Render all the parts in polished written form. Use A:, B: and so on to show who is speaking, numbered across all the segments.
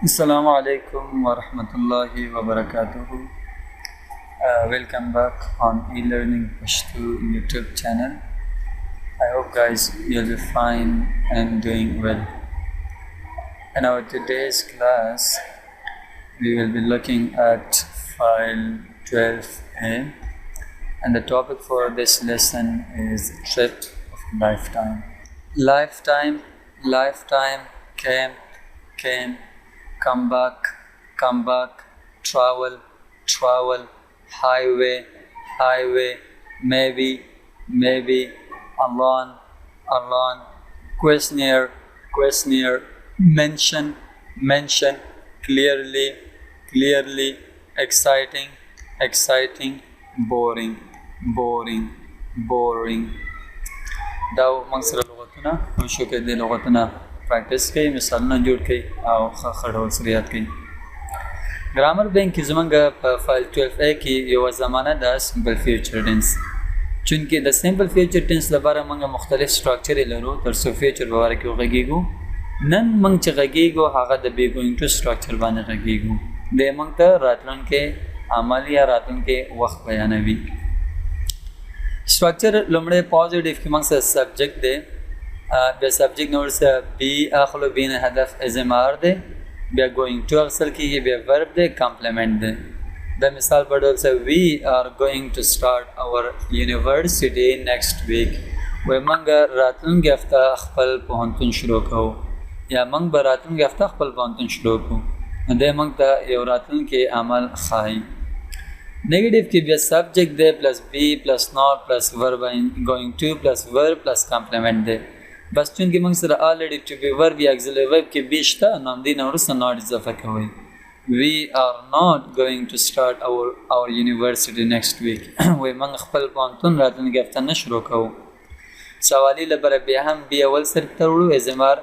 A: Assalamu alaikum wa rahmatullahi wa barakatuhu. Welcome back on e-learning Pashto YouTube channel. I hope guys you'll be fine and doing well. In our today's class, we will be looking at file 12a, and the topic for this lesson is trip of lifetime. Lifetime, came, come back, travel, highway, maybe, alone, questionnaire, mention, clearly, exciting, boring. دا موږ سره لغتونه شو کې د لغتونه پریکټیس کوي، مثالونه جوړ کوي او ښه ډول سره یاد کوي. ګرامر بینک کې زمونږ په فایل 12a کې یو زمانه د سمپل فیوچر ټینس، چونکې د سمپل فیوچر ټینس لپاره موږ مختلف سټراکچر لرو تر څو فیوچر په اړه کې وغږیږو. نن موږ چې غږیږو هغه د بی ګوینګ ټو سټراکچر باندې غږیږو. د موږ ته راتلونکي عمل یا راتلونکي وخت بیانوي. سټراکچر لومړی پوزټیو کې موږ سره سبجیکټ دی، بیا سبجیکټ نور سره بی اخلو، بی نه هدف ازمار دی، بیا ګوینګ ټو اخیستل کېږي، بیا ورب دی، کمپلیمنټ دی. د مثال په ډول سره وی آر ګوینګ ټو سټارټ اور یونیورسټي نیکسټ ویک، وایي موږ راتلونکي هفته خپل پوهنتون شروع کوو، یا موږ به راتلونکي هفته خپل پوهنتون شروع کوو. دی موږ ته یو راتلونکي عمل ښایي. نیگیټیو کې بیا سبجیکټ دی پلس بی پلس ناٹ پلس ورب ګوینګ ټو پلس ورب پلس کمپلیمنټ دی. بس چونکې موږ سره آلریډي ټو بی ورب یا اکزیلري ورب کې بی شته، نو همدې نه وروسته ناٹ اضافه کوئ. وی آر ناٹ ګوینګ ټو سټارټ اور یونیورسټي نیکسټ ویک، وایي موږ خپل پوهنتون راتلونکي هفته نه شروع کوو. سوالی لپاره بیا هم بی اول سر ته وړو، ازمار،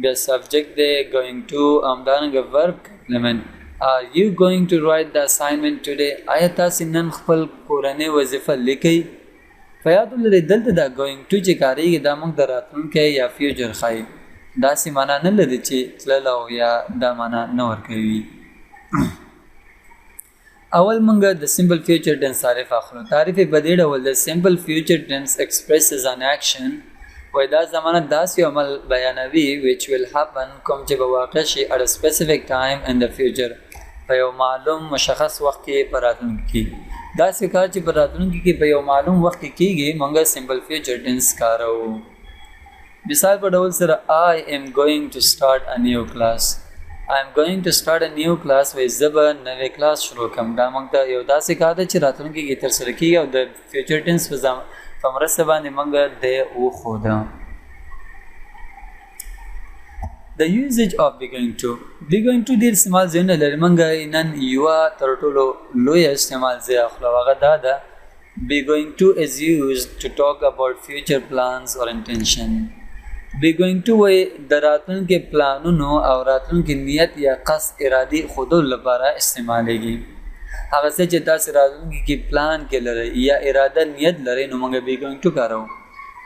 A: بیا سبجیکټ دی، ګوینګ ټو، همدارنګه ورب کمپلیمنټ. Are you going to write the assignment today? آیا تاسې نن خپل کورنۍ وظیفه لیکئ؟ په یاد ولرئ دلته دا ګوینګ ټو چې کارېږي دا موږ د راتلونکی یا فیوچر ښایي، داسې معنا نه لري چې تللو یا دا معنا نه ورکوي. اول موږ د سمپل فیوچر ټینس تعریف اخلو. تعریف یې په دې ډول د سمپل فیوچر ټینس expresses an action، وایي دا زمانه داسې عمل بیانوي which will happen، کوم چې به واقع شي at a specific time in the future، په یو معلوم مشخص وخت کې په راتلونکي کې. داسې کار چې په راتلونکي کې په یو معلوم وخت کې کېږي موږ سمپل فیوچر ټینس کاروو. مثال په ډول سره I am going to start a new class. وایي زه به نوې کلاس شروع کوم. دا موږ ته یو داسې کار دی چې راتلونکي کې ترسره کېږي او د فیوچر ټینس په مرسته باندې موږ د وښوده. The usage of beginning to ډېر استعمال ځایونه لري. موږ نن یوه تر ټولو لویه استعمال ځای اخلو، هغه دا ده beginning to is used to talk about future plans or intention. beginning to وایي د راتلونکي پلانونو او راتلونکي نیت یا قصد ارادي ښودلو لپاره استعمالیږي. هغه څه چې تاسې راتلونکي کې پلان کې لرئ یا اراده نیت لرئ نو موږ beginning to کاروو.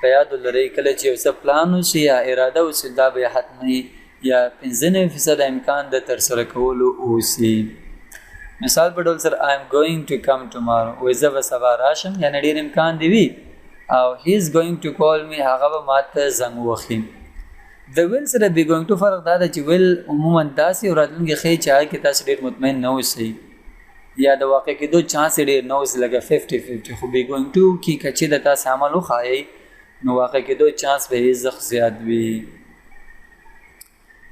A: په یاد ولرئ کله چې یو څه پلان وشي یا اراده وشي دا به حتمي یا 95% امکان د ترسره کولو اوسي. مثال په ډول سره I am going to come tomorrow، وایي زه به سبا راشم، یعنې ډېر امکان دی وي. او he is going to call me، هغه به ما ته زنګ ووهي. د ویل سره بی ګوینګ ټو فرق دا ده چې ویل عموما داسې یو راتلونکي ښیي چې هغه کې تاسو ډېر مطمئن نه اوسئ یا د واقع کېدو چانس یې ډېر نه اوسي، لکه 50-50. خو بی ګوینګ ټو کې که چې د تاسې عمل وښایئ نو واقع کېدو چانس به یې زښت زیات وي.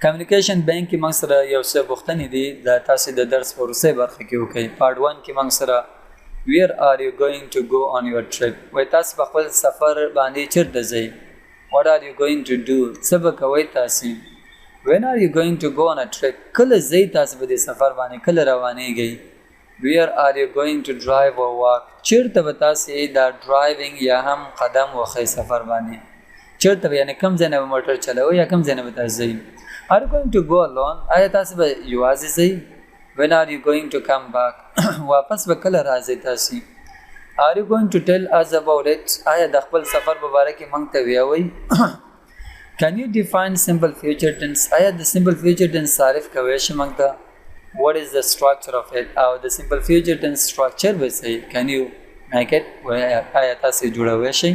A: کمیونیکیشن بینک کې موږ سره یو څه پوښتنې دي، دا تاسې د درس په وروستۍ برخه کې وکړئ. پارټ 1 کې موږ سره where are you going to go on your trip، وایي تاسې په خپل سفر باندې چېرته ځئ. what are you going to do، څه به کوئ تاسې. when are you going to go on a trip، کله ځئ تاسې په دې سفر باندې، کله روانېږئ. where are you going to drive or walk، چېرته به تاسې دا ډرایوینګ یا هم قدم وخئ سفر باندې، چېرته به یعنې کوم ځای نه به موټر چلوئ یا کوم ځای نه به تاسې ځئ. are you going to go alone، آیا تاسې به یوازې ځئ. when are you going to come back، واپس به کله راځئ تاسې. Are you going to tell us about it؟ آیا د خپل سفر په باره کې موږ ته ویاوئ؟ Can you define simple future tense? آیا د simple future tense تعریف کوي چې موږ ته what is the structure of it او د simple future tense structure به صحیح can you make it آیا تاسو جوړوي شي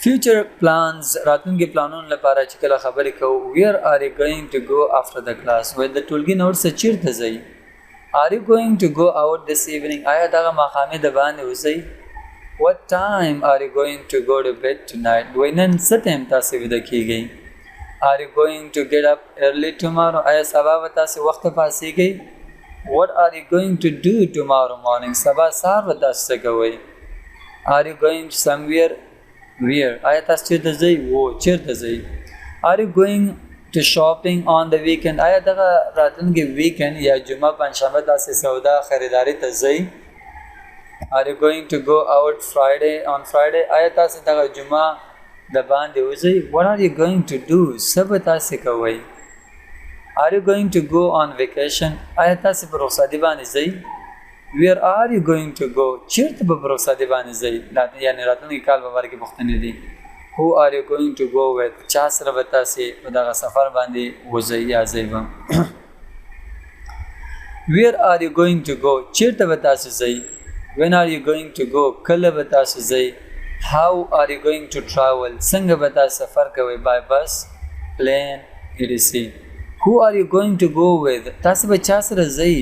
A: future plans راتلونکي پلانونو لپاره چې کله خبرې کوو where are you going to go after the class with the ټولګي نور څه چیرته ځئ are you going to go out this evening آیا دغه ماښامې د باندې وځئ what time are you going to go to bed tonight دوی نن څه ټایم تاسو ویده کیږئ are you going to get up early tomorrow آیا سبا به تاسو وخته پاڅیږئ what are you going to do tomorrow morning سبا سهار به تاسو څه کوئ are you going somewhere where آیا تاسو چیرته ځئ چیرته ځئ are you going to shopping on the weekend آیا دغه راتلونکي ویکند یا جمعه پنجشنبه تاسو سودا خریداري ته ځئ are you going to go out on Friday آیا تاسو دغه جمعه د باندې وځئ what are you going to do څه به تاسو کوئ are you going to go on vacation آیا تاسو په رخصتي باندې ځئ where are you going to go چیرته به په رخصتي باندې ځئ یعنې راتلونکي کال په باره کې پوښتنې دي who are you going to go with چا سره به تاسو په دغه سفر باندې وځئ یا ځئ به where are you going to go چیرته به تاسو ځئ when are you going to go کله به تاسو ځئ how are you going to travel څنګه به تاسو سفر کوئ by bus plane etc who are you going to go with تاسو به چا سره ځئ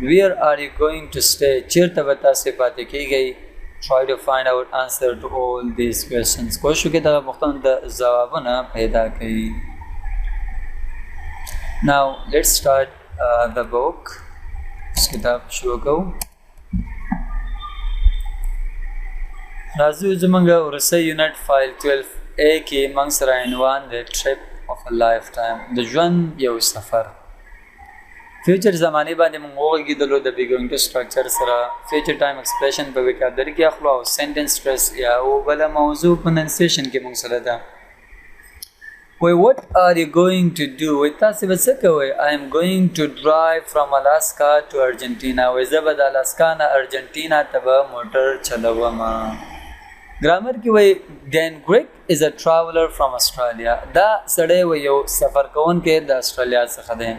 A: where are you going to stay چیرته به تاسو پاتې کیږئ try to find out answer to all these questions کوشش وکړئ دغه پوښتنو ته ځوابونه پیدا کړئ now let's start the book کتاب شروع کوو راځو زمونږ ورسې یونټ فایل 12A کې موږ سره عنوان دی trip of a lifetime د ژوند یو سفر فیوچر زمانه باندې موږ وګورئ د بیګوینګ ټو سټرکچر سره فیوچر ټایم ایکسپریشن په وکابلری کې اخلو او سنټنس سټرس یا او بل موضوع پروننسیشن کې موږ سره ده وای what are you going to do وای تاسو به څه کوئ I am going to drive from Alaska to Argentina وای زه به د الاسکا نه ارجنټینا ته به موټر چلوم ګرامر کې وای Dan Greg is a traveler from Australia دا سړی و یو سفر کوونکی د استرالیا څخه دی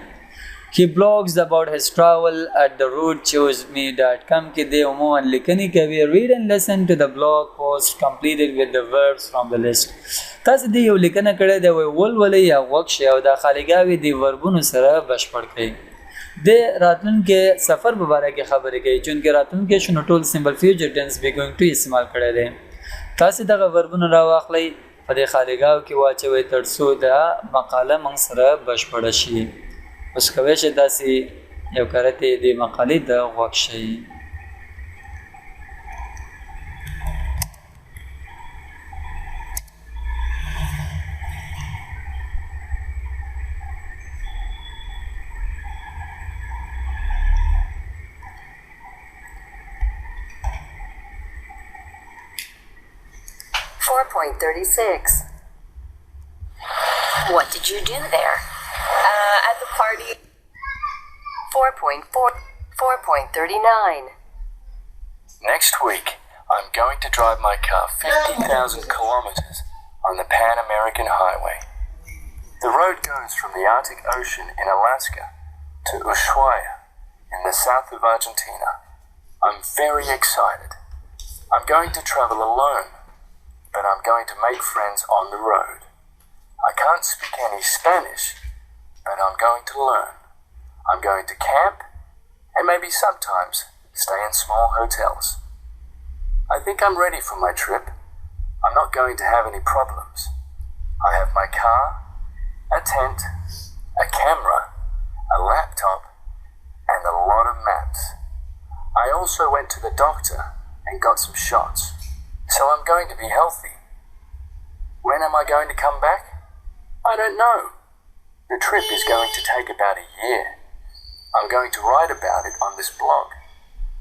A: He blogs about his travel at therootchooseme.com کې دی عموما لیکنې کوي read and listen to the blog post completed with the verbs from the list تاسو دې یو لیکنه کړې دی ولولې یا وکشي او د خالیګاوي دی وربونو سره بشپړ کړئ د راتلونکي سفر په اړه کې خبرې کوي چې راتلونکي شنو ټول سمبل فیوچر ټنس به going to استعمال کړی دی تاسو دغه وربونه راواخلئ په دې خالیګاو کې واچوي ترڅو دا مقاله موږ سره بشپړ شي اوس کوي چې تاسو یو کارته دې مقالې د غوښ شي
B: 4.36. What did you do there? At the party. 4.39.
C: Next week, I'm going to drive my car 50,000 kilometers on the Pan American Highway. The road goes from the Arctic Ocean in Alaska to Ushuaia in the south of Argentina. I'm very excited. I'm going to travel alone, but I'm going to make friends on the road. I can't speak any Spanish, but I'm going to learn. I'm going to camp and maybe sometimes stay in small hotels. I think I'm ready for my trip. I'm not going to have any problems. I have my car, a tent, a camera, a laptop, and a lot of maps. I also went to the doctor and got some shots, so I'm going to be healthy. When am I going to come back? I don't know. The trip is going to take about a year. I'm going to write about it on this blog,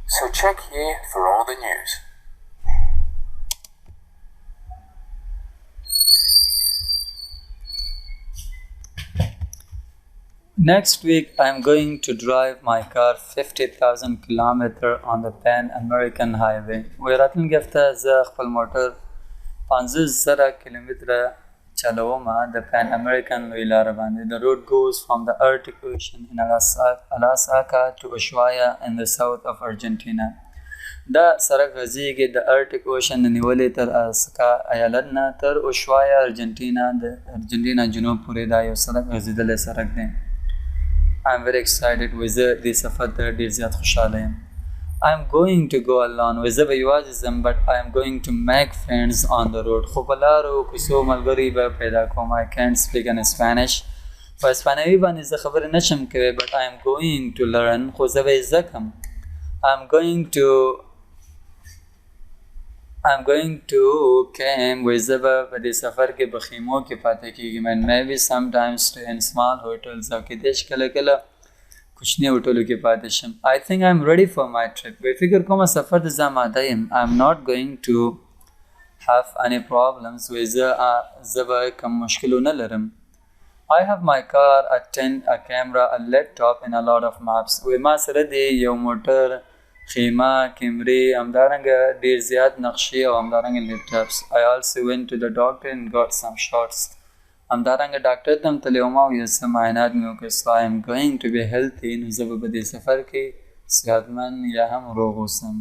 C: so check here for all the news.
A: Next week, I'm going to drive my car 50,000 kilometers on the Pan American Highway. وی راتلونکي هفته زه خپل موټر 50,000 کیلومتره چلوم د پان امریکن لوی لار باندې. The road goes from the Arctic Ocean in Alaska to Ushuaia in the south of Argentina. دا سرک غځيږي د ارټیک اوشن نیولې تر الاسکا ایالت نه تر اوشوایا ارجنټینا د ارجنټینا جنوب پورې دا یو سرک غځېدلی سرک دی. I'm very excited with the سفر ته ډېر زیات خوشحاله یم. I'm going to go alone. زه به یوازې ځم but I am going to make friends on the road. خو په لارو کوڅو ملګري به پیدا کوم. I can't speak in Spanish. په اسپانوي باندې زه خبرې نشم کوی but I am going to learn. خو زه به یې زده کړم. I'm going to camp. زه به په دې سفر کې په خیمو کې پاتې کېږم and maybe sometimes stay in small hotels. او کېدای شي کله کله کوچني هوټلو کې پاتې شم. I think I'm ready for my trip. وایي فکر کومه سفر ته زه آماده یم. I'm not going to have any problems. وایي زه به کوم مشکل ونه لرم. I have my car, a tent, a camera, a laptop and a lot of maps. وایي ما سره دی یو موټر، خیمه، کیمرې، همدارنګه ډېر زیات نقشې او همدارنګه لیپټاپس. I also went to the doctor and got some shots. همدارنګه ډاکټر ته هم تللی وم او یو څه معاینات مې وکړل. So I am going to be healthy. نو زه به په دې سفر کې صحتمند یا هم روغ اوسم.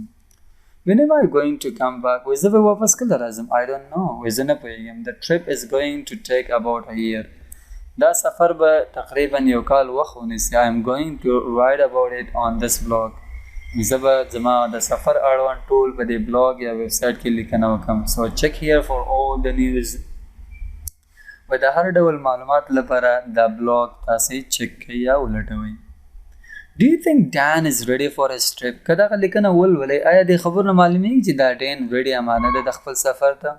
A: When am I going to come back? وایي زه به واپس کله راځم. I don't know. وایي زه نه پوهېږم. The trip is going to take about a year. دا سفر به تقریبا یو کال وخت ونیسي. I am going to write about it on this blog. زه به زما د سفر اړوند ټول په دې بلاګ یا ویب سایټ کې لیکنه وکړم. So check here for all the news. و د هر ډول معلومات لپاره دا بلاګ تاسې چک کړئ یا ولټوئ. Do you think Dan is ready for his trip? که دغه لیکنه ولولئ آیا دې خبرو نه معلومیږي چې دا ډین ریډي اماده دی د خپل سفر ته؟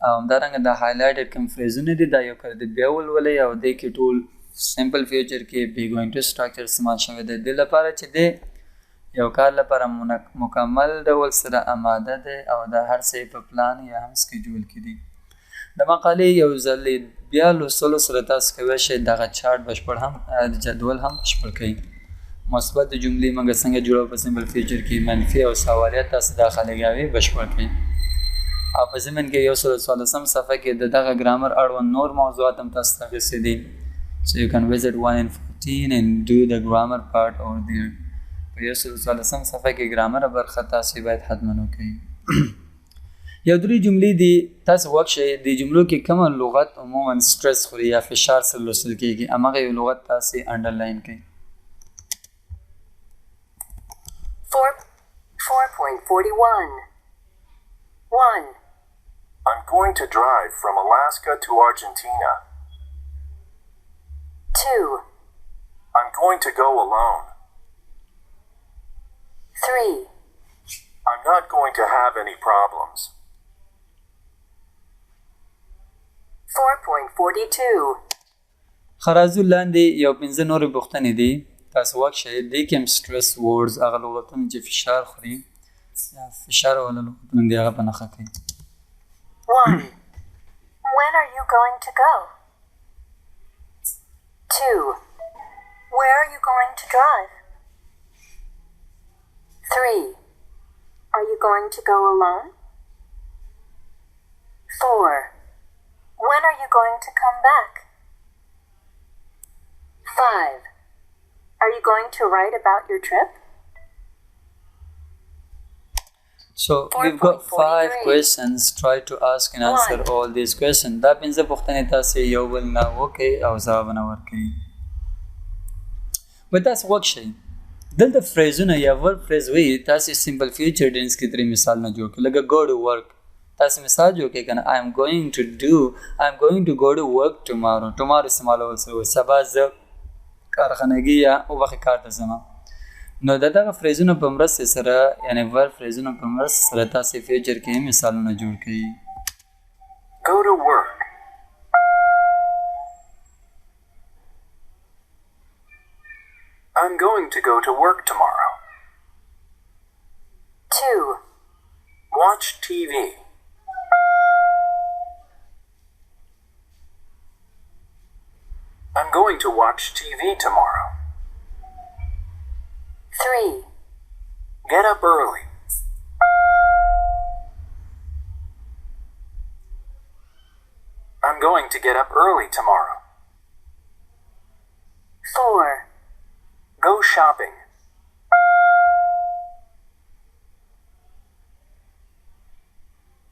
A: او همدارنګه دا هایلایټډ کوم فریزونه دي دا یو کړه د بیا ولولئ او دې کې ټول سمپل فیوچر کې بی ګوینګ ټو سټرکچر استعمال شوی دی د لپاره چې دی یو کار لپاره مکمل ډول سره آماده دی او دا هر څه په پلان یا هم سکیجول کې دي. د مقالې یو ځل بیا لوستلو سره تاسو کولی شئ دغه چارټ بشپړ هم جدول هم بشپړ کړئ. مثبت جملې موږ څنګه جوړو په سمپل فیوچر کې، منفي او سوالیات تاسو داخله کوئ بشپړ کړئ. او په ضمن کې 114 صفحه کې د دغه ګرامر اړوند نور موضوعات هم تاسو ته اخیستي دي. So you can visit 1 in 14 and do the grammar part over there. په 114 صفحه کې ګرامر برخه تاسو باید حتما وکړئ. یو درې جملې دي تاسو وکښئ. د جملو کې کومه لغت عموما سټرس خوري یا فشار سره لوستل کېږي هماغه یو لغت تاسې انډرلاین کړئ.
B: 4.41 1.
C: I'm going to drive from Alaska to Argentina.
B: 2.
C: I'm going to go alone.
B: 3.
C: I'm not going to have any problems.
B: 4.42
A: خرازو لاندې یو 15 نورې پوښتنې دي تاسو وکښئ. دې کې هم سټرس ورډز هغه لغتونه چې فشار خوري یا فشار والا لغتونه دي هغه په نښه کړئ.
B: 1. When are you going to go? 2. Where are you going to drive? 3. Are you going to go alone? 4. When are you going to come back? 5. Are you going to write about your trip?
A: So we've got 5 questions. Try to ask and answer all these questions. دا 15 پوښتنې تاسې یو بل نه وکړئ او ځوابونه ورکړئ. به تاسو وکښئ. دلته فریزونه یا ورب فریز وایي تاسې سمپل فیوچر ټینس کې ترې مثال نه جوړ کړئ. لکه go to work تاسې مثال جوړ کړئ که نه I am going to go to work tomorrow. tomorrow استعمالول سوی سبا زه کارخانګي یا وخت کار ته ځم. نو دغه فریزونه په مرسته سره یعنی ورب فریزونه په مرسته سره تاسې فیوچر کې مثالونه جوړ کړئ.
C: Go to work. I'm going to go to work tomorrow.
B: 2.
C: Watch TV. I'm going to watch TV tomorrow.
B: 3.
C: Get up early. going to get up early tomorrow.
B: 4.
C: Go shopping.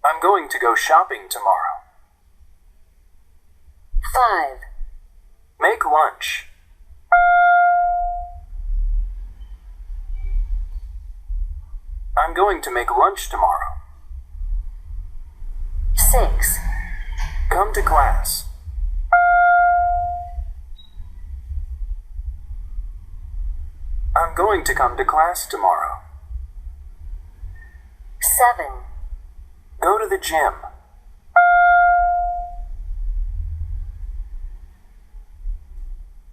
C: I'm going to go shopping tomorrow.
B: 5.
C: Make lunch. I'm going to make lunch tomorrow.
B: 6.
C: Come to class. I'm going to come to class tomorrow.
B: 7.
C: Go to the gym.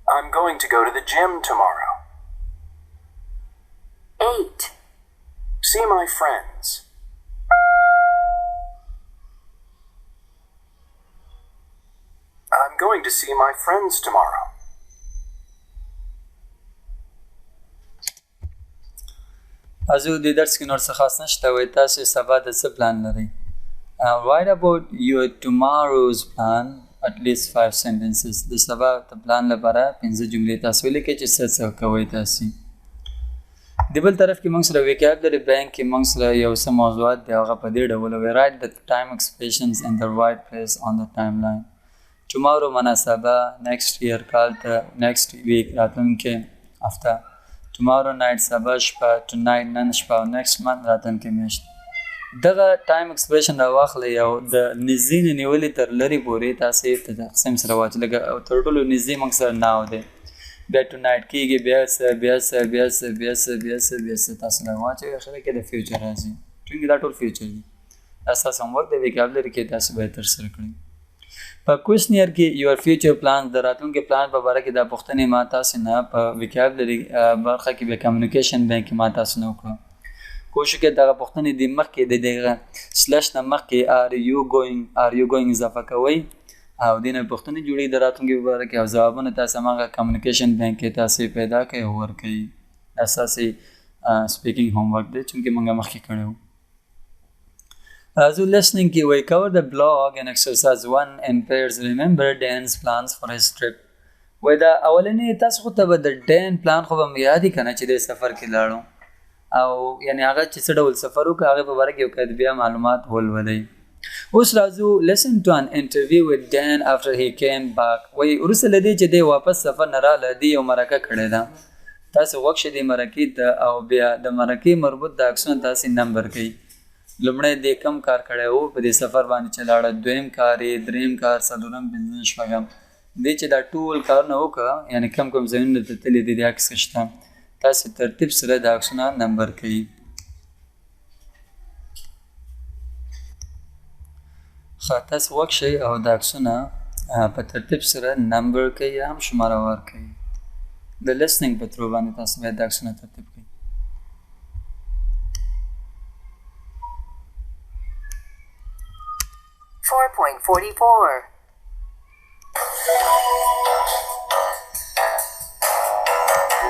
C: I'm going to go to the gym tomorrow.
B: 8.
C: See my friends. I'm going to see my friends tomorrow.
A: ازو د درس کې نور څه خاص نشته وای تاسو سبا د څه پلان لرئ write about your tomorrow's plan at least 5 sentences د سبا د پلان لپاره 5 جملې تاسو لیکئ چې څه کوئ تاسو د بل طرف کې موږ سره وکابلری بانک کې موږ سره یو څه موضوعات دی هغه په دې ډول وي write the time expressions in the right place on the timeline tomorrow مناسبه next year کال ته next week راتلونکي هفته tomorrow night سبا شپه tonight نن شپه next month راتلونکي میاشت دغه ټایم ایکسپریشن راواخلئ او د نږدې نه نیولې تر لرې پورې تاسې په تقسیم سره واچوئ لکه تر ټولو نږدې موږ سره ناو دی بیا ټونایټ کېږي بیا څه تاسو راواچوئ اخره کې د فیوچر راځي چونکې دا ټول فیوچر دي دا ستاسو هومورک دی ویکابلري کې تاسو باید ترسره کړئ په کوشنیر کې یور فیوچر پلان د راتلونکي پلان په باره کې دا پوښتنې ما تاسو نه په ویکابلري برخه کې بیا کمیونیکیشن بانک کې ما تاسو نه وکړو کوشش کې دغه پوښتنې د مخکې د دغه سلش نه مخکې are you going اضافه کوئ او دې نه پوښتنې جوړېږي د راتلونکي په باره کې او ځوابونه تاسو هماغه کمیونیکیشن بانک کې تاسو پیدا کړئ او ورکوئ اساسي سپیکینګ هومورک دی چونکې موږ مخکې کړی وو As you're listening, we cover the blog and exercise 1 in pairs. Remember Dan's plans for his trip. دا اولنی تاسو خو ته به د ډین پلان خو به مې یاد کړه چې د سفر کې لاړو او یعنی هغه چې څه ډول سفر وکړو هغې په باره کې یو قید بیا معلومات ولولئ اوس راځو listen to an interview with Dan after he came back وایي وروسته له دې چې دی واپس سفر نه راغله دی یو مرکه کړې ده تاسو غوږ شئ دې مرکې ته او بیا د مرکې مربوط د عکسونه تاسې نمبر کوئ لومړی دې کم کار کړی و په دې سفر باندې چې لاړه دویم کار یې دریم کار څلورم پنځم شپږم دې چې دا ټول کارونه وکړه یعنی کم کم ځایونه ته تللي دي د عکس شته تاسې ترتیب سره د عکسونه نمبر کوي ښه تاسو غوږ شئ او د عکسونه په ترتیب سره نمبر کوي یا هم شماره ورکوي د لسننګ په ترو باندې تاسو باید د عکسونه ترتیب کوئ
B: 4.44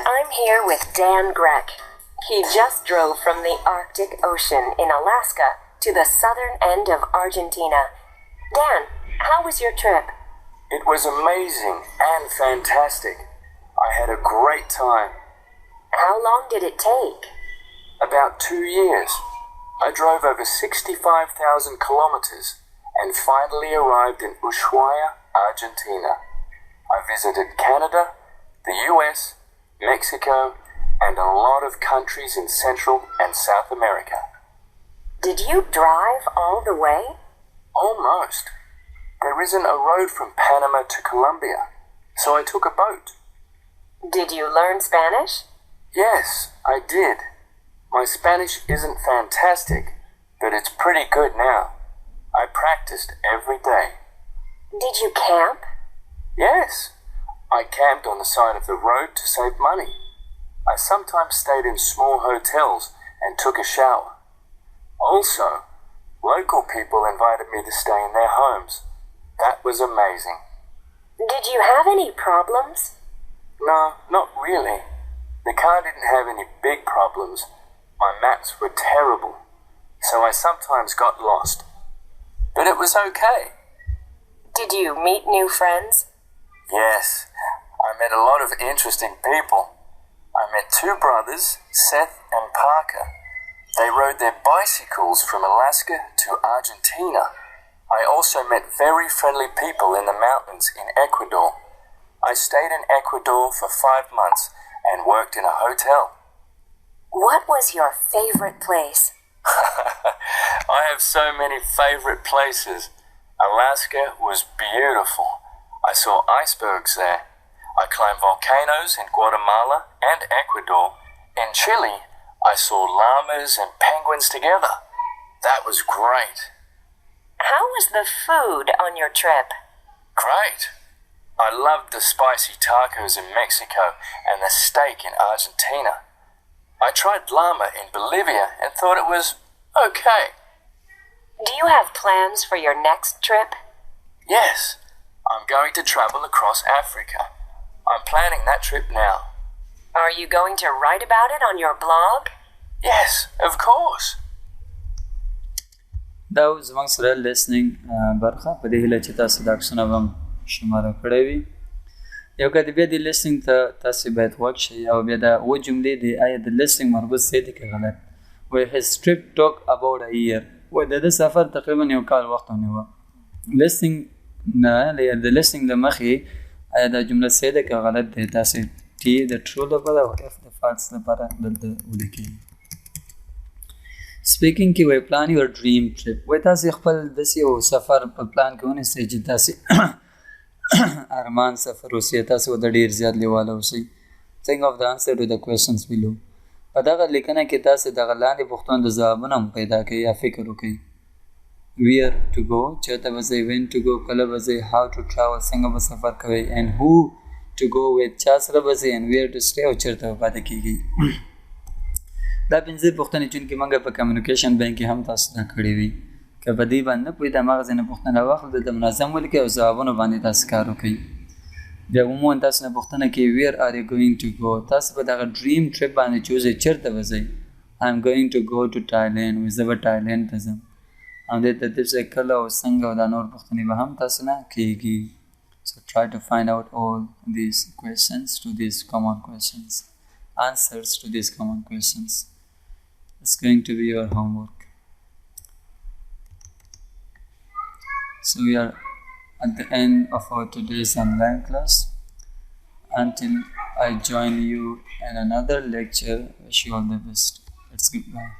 B: I'm here with Dan Grech. He just drove from the Arctic Ocean in Alaska to the southern end of Argentina. Dan, how was your trip?
C: It was amazing and fantastic. I had a great time.
B: How long did it take?
C: About 2 years. I drove over 65,000 kilometers and finally arrived in Ushuaia, Argentina. I visited Canada, the US, Mexico, and a lot of countries in Central and South America.
B: Did you drive all the way?
C: Almost. There isn't a road from Panama to Colombia, so I took a boat.
B: Did you learn Spanish?
C: Yes, I did. My Spanish isn't fantastic, but it's pretty good now. I practiced every day.
B: Did you camp?
C: Yes. I camped on the side of the road to save money. I sometimes stayed in small hotels and took a shower. Also, local people invited me to stay in their homes. That was amazing.
B: Did you have any problems?
C: No, not really. The car didn't have any big problems. My maps were terrible, so I sometimes got lost. But it was okay.
B: Did you meet new friends?
C: Yes, I met a lot of interesting people. I met two brothers, Seth and Parker. They rode their bicycles from Alaska to Argentina. I also met very friendly people in the mountains in Ecuador. I stayed in Ecuador for 5 months and worked in a hotel.
B: What was your favorite place?
C: I have so many favorite places. Alaska was beautiful. I saw icebergs there. I climbed volcanoes in Guatemala and Ecuador. In Chile, I saw llamas and penguins together. That was great.
B: How was the food on your trip?
C: Great. I loved the spicy tacos in Mexico and the steak in Argentina. I tried llama in Bolivia and thought it was okay.
B: Do you have plans for your next trip?
C: Yes, I'm going to travel across Africa. I'm planning that trip now.
B: Are you going to write about it on your blog?
C: Yes, of course.
A: دا زموږ سره لیسننګ برخه په دې هیله چې تاسو دا عکسونه به هم شماره کړی وي. یو که د بیا د لیسننګ ته تاسو باید غوږ شئ او بیا دا اووه جملې دي آیا د لیسننګ مربوط صحیح دي که غلط. وایي his trip took about a year. وایي د ده سفر تقریبا یو کال وخت ونیوه. لیسننګ نه د لیسننګ د مخې آیا دا جمله صحیح ده که غلط دی تاسو ټي د ټرو لپاره او اف د فالس لپاره دلته ولیکئ. سپیکینګ کې وایي پلان یور ډریم ټریپ. وایي تاسې خپل داسې یو سفر په پلان کې ونیسئ چې تاسې ارمان سفر اوسئ تاسې ورته ډېر زیات لیواله اوسئ. think of the answer to the questions below. په دغه لیکنه کې تاسې دغه لاندې پوښتنو د ځوابونه هم پیدا کړئ یا فکر وکړئ. where to go چېرته به ځئ، when to go کله به ځئ، how to travel څنګه به سفر کوئ، and who to go with چا سره به ځئ، and where to stay او چېرته به پاتې کېږئ. دا پنځه پوښتنې چونکې موږ په کمیونیکیشن بینک کې هم تاسو ته کړې وي. که په دې باندې نه پوهېږئ د هماغه ځای نه پوښتنه واخلئ دلته منظم ولیکئ او ځوابونو باندې تاسو کار وکړئ. بیا عموما تاسو نه پوښتنه کوي where are you going to go. تاسو به دغه ډریم ټریپ باندې چې وځئ چېرته به ځئ. I am going to go to Thailand. وایي زه به تایلنډ ته ځم. همدې ترتیب سره کله او څنګه او دا نور پوښتنې به هم تاسو نه کېږي. So try to find out all these questions to these common questions. Answers to these common questions. It's going to be your homework. So we are at the end of our today's online class. Until I join you in another lecture, wish you all the best. It's goodbye.